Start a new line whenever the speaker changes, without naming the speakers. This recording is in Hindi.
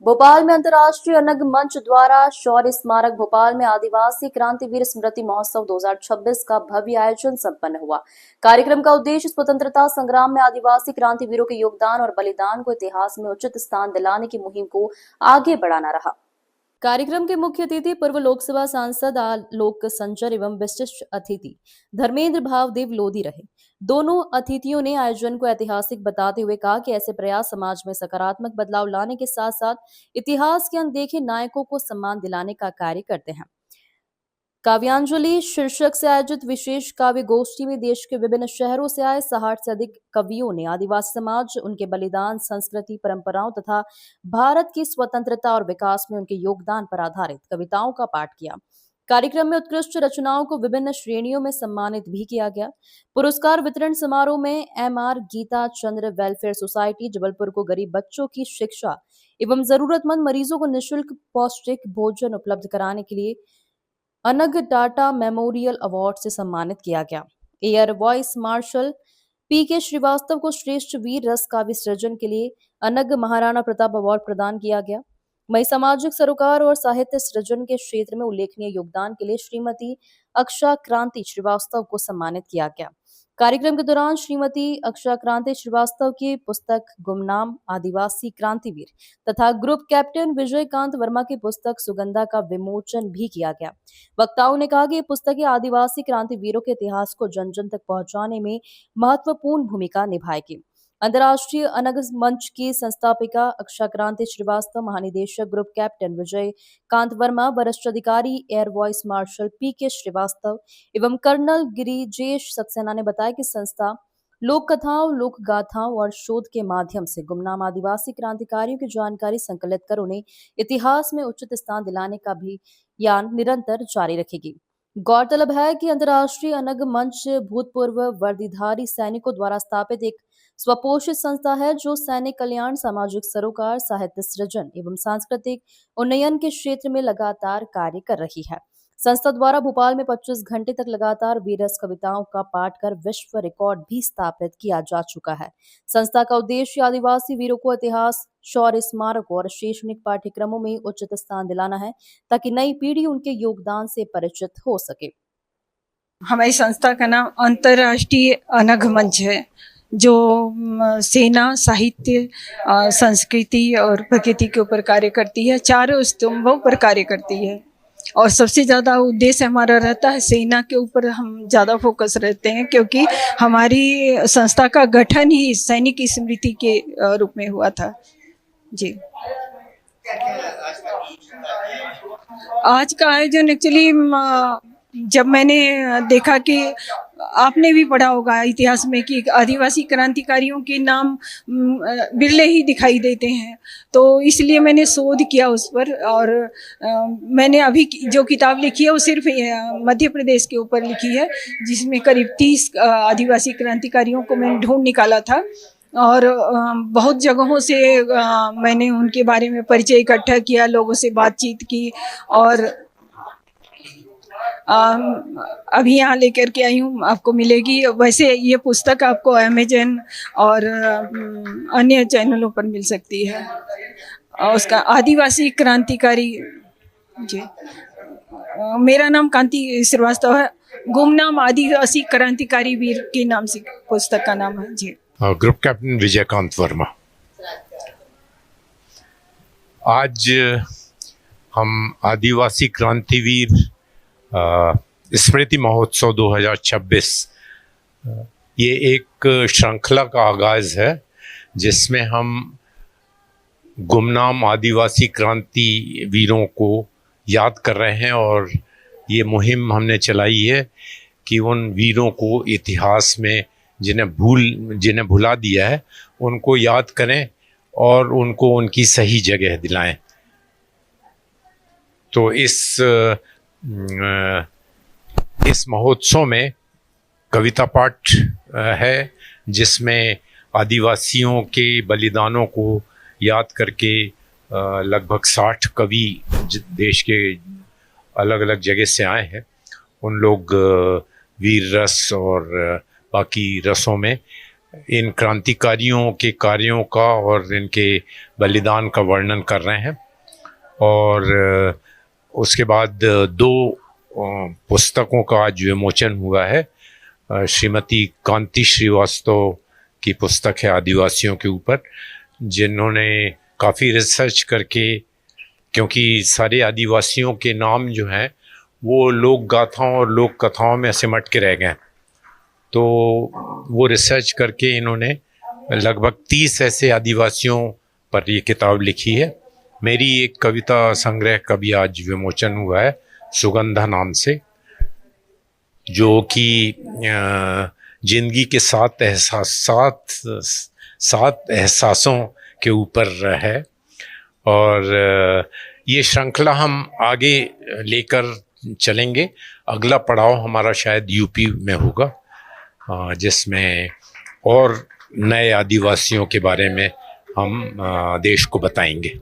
भोपाल में अंतर्राष्ट्रीय अनग मंच द्वारा शौर्य स्मारक भोपाल में आदिवासी क्रांतिवीर स्मृति महोत्सव 2026 का भव्य आयोजन संपन्न हुआ। कार्यक्रम का उद्देश्य स्वतंत्रता संग्राम में आदिवासी क्रांतिवीरों के योगदान और बलिदान को इतिहास में उचित स्थान दिलाने की मुहिम को आगे बढ़ाना रहा। कार्यक्रम के मुख्य अतिथि पूर्व लोकसभा सांसद आलोक संजर एवं विशिष्ट अतिथि धर्मेंद्र भावदेव लोधी रहे। दोनों अतिथियों ने आयोजन को ऐतिहासिक बताते हुए कहा कि ऐसे प्रयास समाज में सकारात्मक बदलाव लाने के साथ साथ इतिहास के अनदेखे नायकों को सम्मान दिलाने का कार्य करते हैं। काव्यांजलि शीर्षक से आयोजित विशेष काव्य गोष्ठी में देश के विभिन्न शहरों से आए 60 से अधिक कवियों ने आदिवासी समाज, उनके बलिदान, संस्कृति, परंपराओं तथा भारत की स्वतंत्रता और विकास में उनके योगदान पर आधारित कविताओं का पाठ किया। कार्यक्रम में उत्कृष्ट रचनाओं को विभिन्न श्रेणियों में सम्मानित भी किया गया। पुरस्कार वितरण समारोह में एमआर गीता चंद्र वेलफेयर सोसाइटी जबलपुर को गरीब बच्चों की शिक्षा एवं जरूरतमंद मरीजों को निःशुल्क पौष्टिक भोजन उपलब्ध कराने के लिए अनग टाटा मेमोरियल अवार्ड से सम्मानित किया गया। एयर वॉइस मार्शल पीके श्रीवास्तव को श्रेष्ठ वीर रस काव्य सृजन के लिए अनग महाराणा प्रताप अवार्ड प्रदान किया गया। वहीं सामाजिक सरोकार और साहित्य सृजन के क्षेत्र में उल्लेखनीय योगदान के लिए श्रीमती अक्षा क्रांति श्रीवास्तव को सम्मानित किया गया। कार्यक्रम के दौरान श्रीमती अक्षा क्रांति श्रीवास्तव की पुस्तक गुमनाम आदिवासी क्रांतिवीर तथा ग्रुप कैप्टन विजयकांत वर्मा की पुस्तक सुगंधा का विमोचन भी किया गया। वक्ताओं ने कहा कि ये पुस्तकें आदिवासी क्रांतिवीरों के इतिहास को जन जन तक पहुंचाने में महत्वपूर्ण भूमिका निभाएगी। अंतर्राष्ट्रीय अनग मंच की संस्थापिका अक्षा क्रांति श्रीवास्तव, महानिदेशक ग्रुप कैप्टन विजय कांत वर्मा, वरिष्ठ अधिकारी एयर वॉइस मार्शल पीके श्रीवास्तव एवं कर्नल गिरिजेश सक्सेना ने बताया कि संस्था लोक कथाओं, लोक गाथाओं और शोध के माध्यम से गुमनाम आदिवासी क्रांतिकारियों की जानकारी संकलित कर उन्हें इतिहास में उचित स्थान दिलाने का अभियान निरंतर जारी रखेगी। गौरतलब है कि अंतर्राष्ट्रीय अनग मंच भूतपूर्व वर्दीधारी सैनिकों द्वारा स्थापित एक स्वपोषित संस्था है जो सैनिक कल्याण, सामाजिक सरोकार, साहित्य सृजन एवं सांस्कृतिक उन्नयन के क्षेत्र में लगातार कार्य कर रही है। संस्था द्वारा भोपाल में 25 घंटे तक लगातार वीरस कविताओं का पाठ कर विश्व रिकॉर्ड भी स्थापित किया जा चुका है। संस्था का उद्देश्य आदिवासी वीरों को इतिहास, शौर्य स्मारक और शैक्षणिक पाठ्यक्रमों में उचित स्थान दिलाना है ताकि नई पीढ़ी उनके योगदान से परिचित हो सके।
हमारी संस्था का नाम अंतर्राष्ट्रीय अनग मंच है, जो सेना, साहित्य, संस्कृति और प्रकृति के ऊपर कार्य करती है। चारों स्तंभों पर कार्य करती है और सबसे ज़्यादा उद्देश्य हमारा रहता है सेना के ऊपर। हम ज़्यादा फोकस रहते हैं क्योंकि हमारी संस्था का गठन ही सैनिक स्मृति के रूप में हुआ था। जी, आज का आयोजन एक्चुअली जब मैंने देखा कि आपने भी पढ़ा होगा इतिहास में कि आदिवासी क्रांतिकारियों के नाम बिरले ही दिखाई देते हैं, तो इसलिए मैंने शोध किया उस पर। और मैंने अभी जो किताब लिखी है वो सिर्फ मध्य प्रदेश के ऊपर लिखी है, जिसमें करीब 30 आदिवासी क्रांतिकारियों को मैंने ढूंढ निकाला था और बहुत जगहों से मैंने उनके बारे में परिचय इकट्ठा किया, लोगों से बातचीत की और अभी यहाँ लेकर के आई हूँ, आपको मिलेगी। वैसे ये पुस्तक आपको अमेज़न और अन्य चैनलों पर मिल सकती है। और उसका आदिवासी क्रांतिकारी, जी, मेरा नाम कांति श्रीवास्तव है। गुमनाम आदिवासी क्रांतिकारी वीर के नाम से पुस्तक का नाम है। जी,
ग्रुप कैप्टन विजयकांत वर्मा। आज हम आदिवासी क्रांतिवीर स्मृति महोत्सव 2026, ये एक श्रृंखला का आगाज है जिसमें हम गुमनाम आदिवासी क्रांति वीरों को याद कर रहे हैं। और ये मुहिम हमने चलाई है कि उन वीरों को इतिहास में जिन्हें भुला दिया है उनको याद करें और उनको उनकी सही जगह दिलाएं। तो इस महोत्सव में कविता पाठ है जिसमें आदिवासियों के बलिदानों को याद करके लगभग 60 कवि देश के अलग अलग जगह से आए हैं। उन लोग वीर रस और बाकी रसों में इन क्रांतिकारियों के कार्यों का और इनके बलिदान का वर्णन कर रहे हैं। और उसके बाद दो पुस्तकों का आज विमोचन हुआ है। श्रीमती कांति श्रीवास्तव की पुस्तक है आदिवासियों के ऊपर, जिन्होंने काफ़ी रिसर्च करके, क्योंकि सारे आदिवासियों के नाम जो हैं वो लोक गाथाओं और लोक कथाओं में सिमट के रह गए, तो वो रिसर्च करके इन्होंने लगभग 30 ऐसे आदिवासियों पर ये किताब लिखी है। मेरी एक कविता संग्रह का भी आज विमोचन हुआ है सुगंधा नाम से, जो कि जिंदगी के 7 एहसासों के ऊपर है। और ये श्रृंखला हम आगे लेकर चलेंगे। अगला पड़ाव हमारा शायद यूपी में होगा, जिसमें और नए आदिवासियों के बारे में हम देश को बताएंगे।